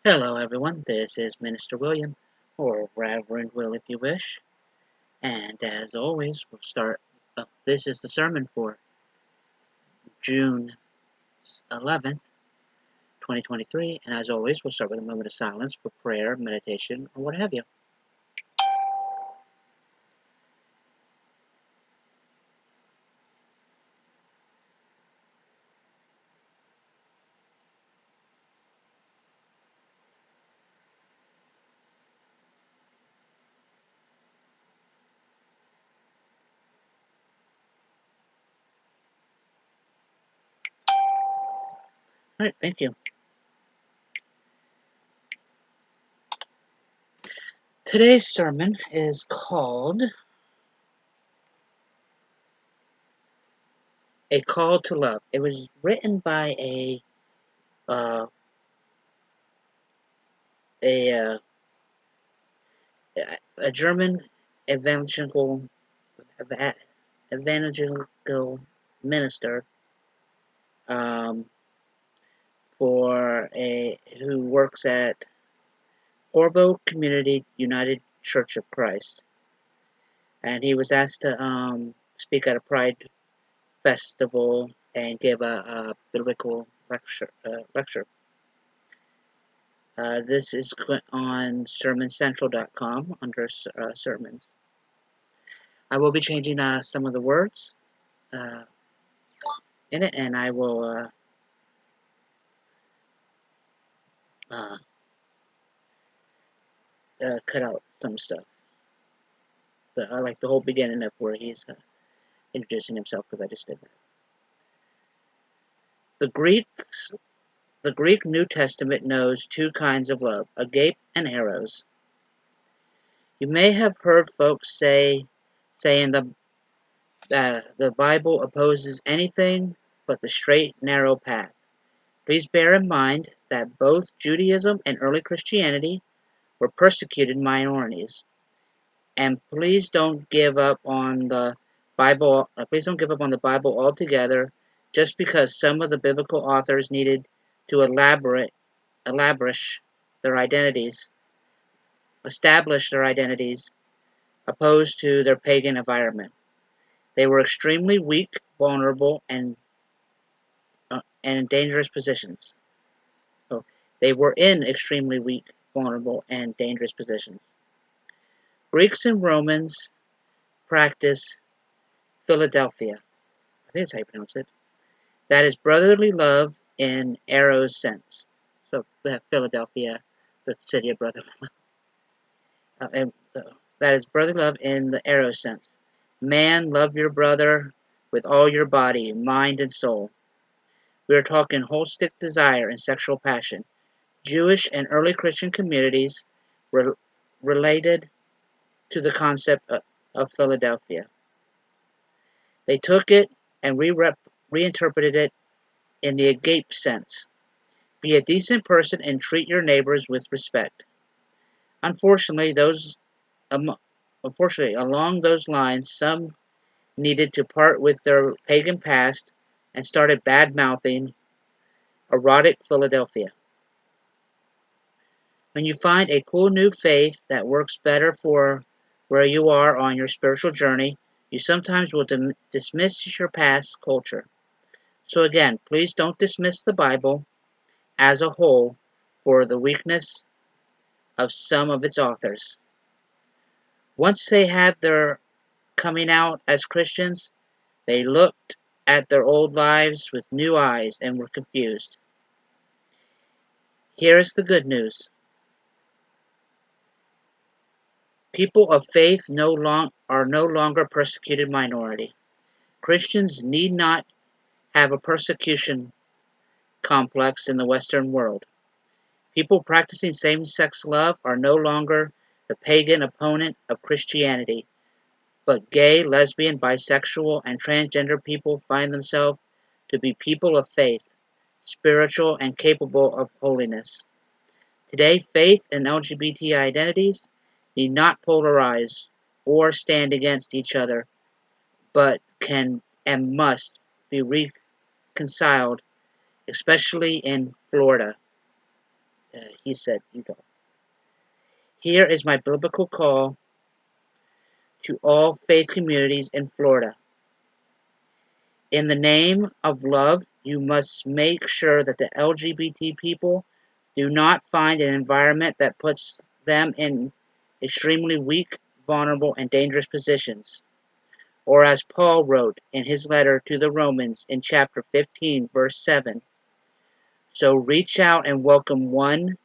Hello, everyone. This is Minister William, or Reverend Will, if you wish. And as always, we'll start. This is the sermon for June 11th, 2023. And as always, we'll start with a moment of silence for prayer, meditation, or what have you. All right, thank you. Today's sermon is called A Call to Love. It was written by uh, a, uh, a German evangelical evangelical minister um, for a who works at Orbo Community United Church of Christ, and he was asked to speak at a Pride festival and give a biblical lecture. This is on SermonCentral.com under sermons. I will be changing some of the words uh, in it, and I will uh, cut out some stuff. I like the whole beginning of where he's introducing himself, because I just did that. The Greek New Testament knows two kinds of love, agape and eros. You may have heard folks saying the Bible opposes anything but the straight, narrow path. Please bear in mind that both Judaism and early Christianity were persecuted minorities. And please don't give up on the Bible. Please don't give up on the Bible altogether, just because some of the biblical authors needed to establish their identities, opposed to their pagan environment. They were extremely weak, vulnerable, and in dangerous positions. So they were in extremely weak, vulnerable, and dangerous positions. Greeks and Romans practice Philadelphia. I think that's how you pronounce it. That is brotherly love in Eros sense. So we have Philadelphia, the city of brotherly love. And so that is brotherly love in the Eros sense. Man, love your brother with all your body, mind, and soul. We are talking holistic desire and sexual passion. Jewish and early Christian communities related to the concept of Philadelphia. They took it and reinterpreted it in the agape sense. Be a decent person and treat your neighbors with respect. Unfortunately, um, along those lines, some needed to part with their pagan past and started bad-mouthing erotic Philadelphia. When you find a cool new faith that works better for where you are on your spiritual journey, you sometimes will dismiss your past culture. So again, please don't dismiss the Bible as a whole for the weakness of some of its authors. Once they had their coming out as Christians, they looked at their old lives with new eyes and were confused. Here is the good news. People of faith are no longer a persecuted minority. Christians need not have a persecution complex in the Western world. People practicing same-sex love are no longer the pagan opponent of Christianity, but gay, lesbian, bisexual, and transgender people find themselves to be people of faith, spiritual, and capable of holiness. Today, faith and LGBT identities need not polarize or stand against each other, but can and must be reconciled, especially in Florida. he said, you go. Here is my biblical call to all faith communities in Florida. In the name of love, you must make sure that the LGBT people do not find an environment that puts them in extremely weak, vulnerable, and dangerous positions. Or as Paul wrote in his letter to the Romans in chapter 15, verse 7, so reach out and welcome one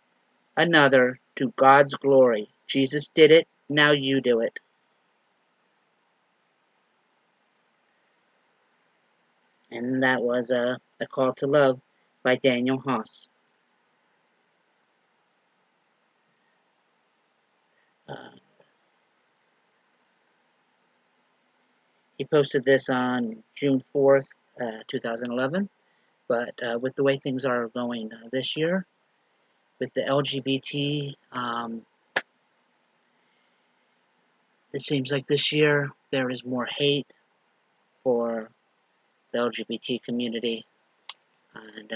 another to God's glory. Jesus did it, now you do it. And that was a Call to Love by Daniel Haas. He posted this on June 4th, 2011. But with the way things are going this year, with the LGBT, it seems like this year there is more hate for the LGBT community. And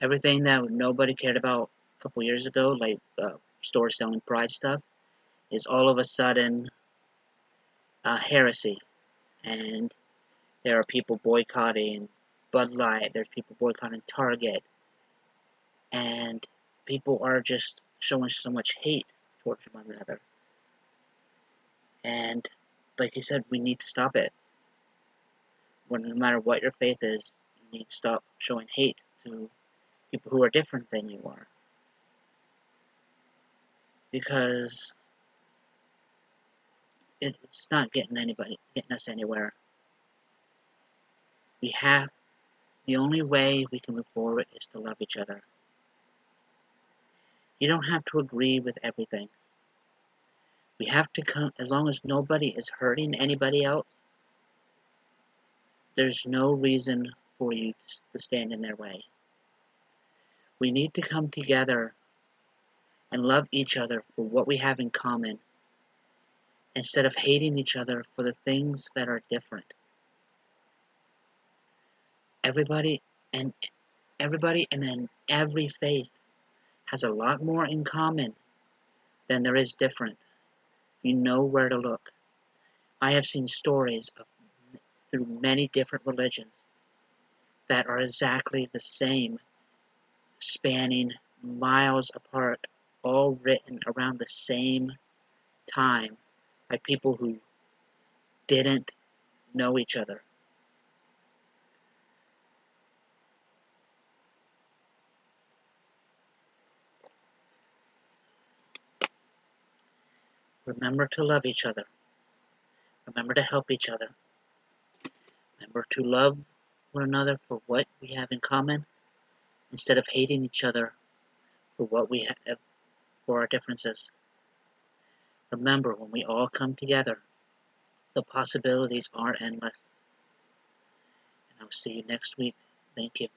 everything that nobody cared about a couple years ago, like stores selling pride stuff, is all of a sudden heresy. And there are people boycotting Bud Light, there's people boycotting Target, and people are just showing so much hate towards one another. And like you said, we need to stop it. No matter what your faith is, you need to stop showing hate to people who are different than you are. Because it's not getting us anywhere. The only way we can move forward is to love each other. You don't have to agree with everything. We have to come, as long as nobody is hurting anybody else, there's no reason for you to stand in their way. We need to come together and love each other for what we have in common, instead of hating each other for the things that are different. Everybody and then every faith has a lot more in common than there is different. You know where to look. I have seen stories through many different religions that are exactly the same, spanning miles apart, all written around the same time by people who didn't know each other. Remember to love each other. Remember to help each other. Remember to love one another for what we have in common, instead of hating each other for what we have, for our differences. Remember, when we all come together, the possibilities are endless. And I'll see you next week. Thank you.